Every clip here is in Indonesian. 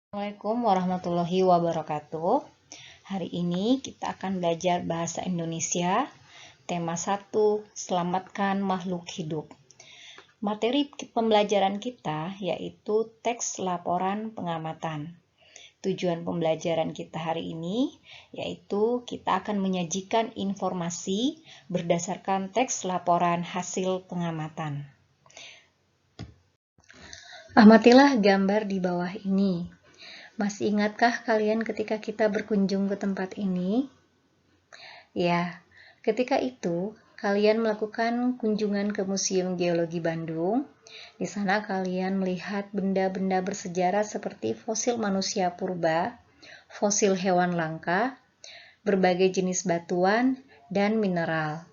Assalamualaikum warahmatullahi wabarakatuh. Hari ini kita akan belajar bahasa Indonesia. Tema 1, selamatkan makhluk hidup. Materi pembelajaran kita yaitu teks laporan pengamatan. Tujuan pembelajaran kita hari ini yaitu kita akan menyajikan informasi berdasarkan teks laporan hasil pengamatan. Amatilah gambar di bawah ini. Masih ingatkah kalian ketika kita berkunjung ke tempat ini? Ya, ketika itu kalian melakukan kunjungan ke Museum Geologi Bandung. Di sana kalian melihat benda-benda bersejarah seperti fosil manusia purba, fosil hewan langka, berbagai jenis batuan, dan mineral.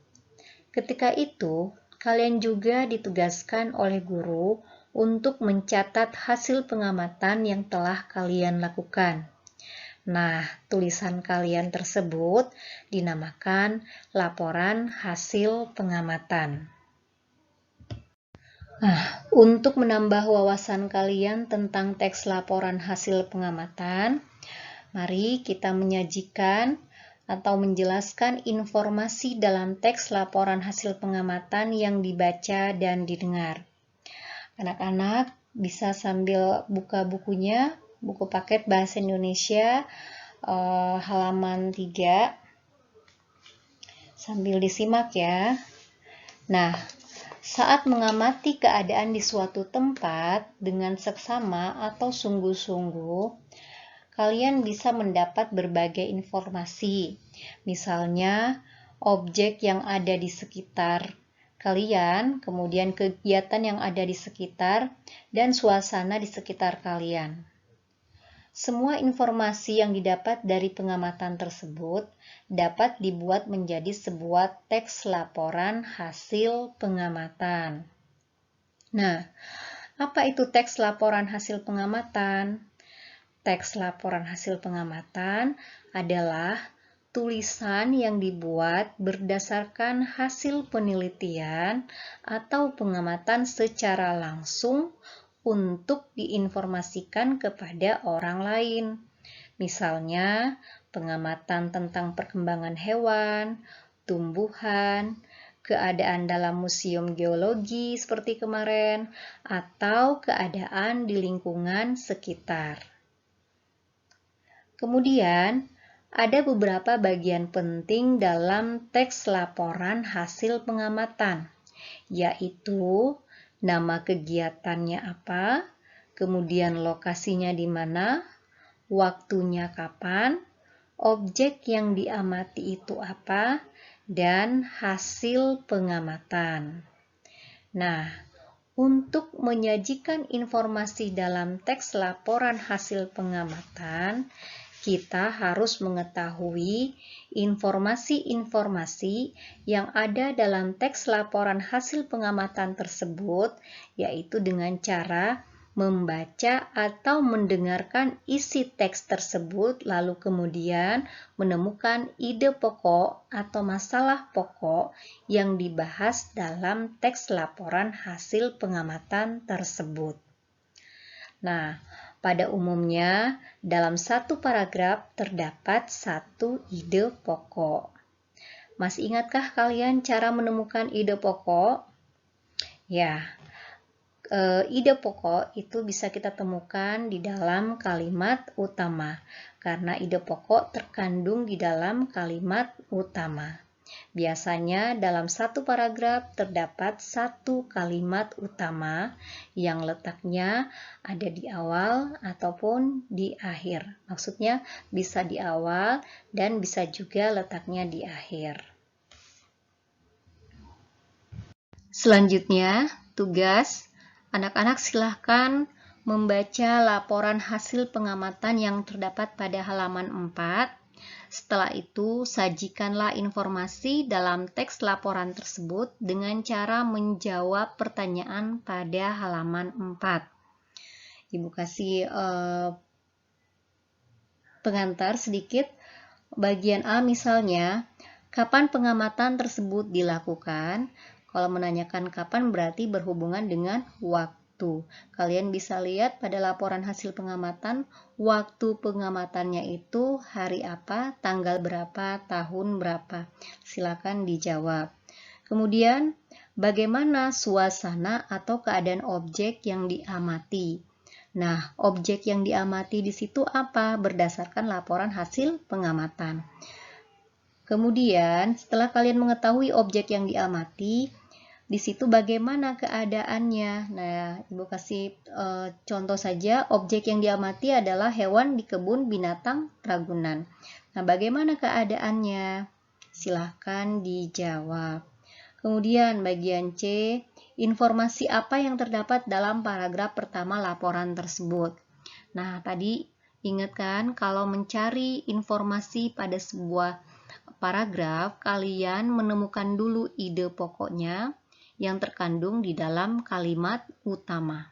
Ketika itu, kalian juga ditugaskan oleh guru untuk mencatat hasil pengamatan yang telah kalian lakukan. Nah, tulisan kalian tersebut dinamakan laporan hasil pengamatan. Nah, untuk menambah wawasan kalian tentang teks laporan hasil pengamatan, mari kita menyajikan atau menjelaskan informasi dalam teks laporan hasil pengamatan yang dibaca dan didengar. Anak-anak bisa sambil buka bukunya, buku paket bahasa Indonesia halaman 3, sambil disimak ya. Nah, saat mengamati keadaan di suatu tempat dengan seksama atau sungguh-sungguh, kalian bisa mendapat berbagai informasi. Misalnya, objek yang ada di sekitar kalian, kemudian kegiatan yang ada di sekitar, dan suasana di sekitar kalian. Semua informasi yang didapat dari pengamatan tersebut dapat dibuat menjadi sebuah teks laporan hasil pengamatan. Nah, apa itu teks laporan hasil pengamatan? Teks laporan hasil pengamatan adalah tulisan yang dibuat berdasarkan hasil penelitian atau pengamatan secara langsung untuk diinformasikan kepada orang lain. Misalnya, pengamatan tentang perkembangan hewan, tumbuhan, keadaan dalam museum geologi seperti kemarin, atau keadaan di lingkungan sekitar. Kemudian, ada beberapa bagian penting dalam teks laporan hasil pengamatan, yaitu nama kegiatannya apa, kemudian lokasinya di mana, waktunya kapan, objek yang diamati itu apa, dan hasil pengamatan. Nah, untuk menyajikan informasi dalam teks laporan hasil pengamatan, kita harus mengetahui informasi-informasi yang ada dalam teks laporan hasil pengamatan tersebut, yaitu dengan cara membaca atau mendengarkan isi teks tersebut, lalu kemudian menemukan ide pokok atau masalah pokok yang dibahas dalam teks laporan hasil pengamatan tersebut. Nah, pada umumnya, dalam satu paragraf terdapat satu ide pokok. Masih ingatkah kalian cara menemukan ide pokok? Ya, ide pokok itu bisa kita temukan di dalam kalimat utama, karena ide pokok terkandung di dalam kalimat utama. Biasanya dalam satu paragraf terdapat satu kalimat utama yang letaknya ada di awal ataupun di akhir. Maksudnya bisa di awal dan bisa juga letaknya di akhir. Selanjutnya, tugas anak-anak silahkan membaca laporan hasil pengamatan yang terdapat pada halaman 4. Setelah itu, sajikanlah informasi dalam teks laporan tersebut dengan cara menjawab pertanyaan pada halaman 4. Ibu kasih pengantar sedikit. Bagian A misalnya, kapan pengamatan tersebut dilakukan? Kalau menanyakan kapan berarti berhubungan dengan waktu waktu. Kalian bisa lihat pada laporan hasil pengamatan, waktu pengamatannya itu hari apa, tanggal berapa, tahun berapa. Silakan dijawab. Kemudian, bagaimana suasana atau keadaan objek yang diamati? Nah, objek yang diamati di situ apa? Berdasarkan laporan hasil pengamatan. Kemudian, setelah kalian mengetahui objek yang diamati, di situ bagaimana keadaannya? Nah, Ibu kasih contoh saja, objek yang diamati adalah hewan di kebun binatang Ragunan. Nah, bagaimana keadaannya? Silahkan dijawab. Kemudian bagian C, informasi apa yang terdapat dalam paragraf pertama laporan tersebut? Nah, tadi ingat kan kalau mencari informasi pada sebuah paragraf, kalian menemukan dulu ide pokoknya yang terkandung di dalam kalimat utama.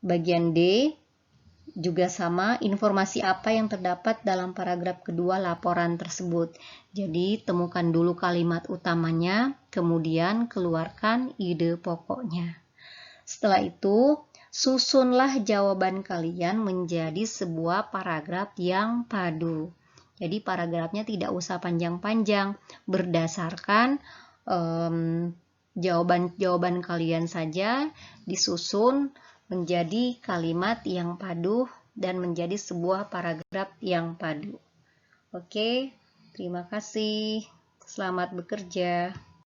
Bagian D juga sama, informasi apa yang terdapat dalam paragraf kedua laporan tersebut. Jadi, temukan dulu kalimat utamanya, kemudian keluarkan ide pokoknya. Setelah itu, susunlah jawaban kalian menjadi sebuah paragraf yang padu. Jadi, paragrafnya tidak usah panjang-panjang, berdasarkan jawaban kalian saja disusun menjadi kalimat yang padu dan menjadi sebuah paragraf yang padu. Oke, terima kasih. Selamat bekerja.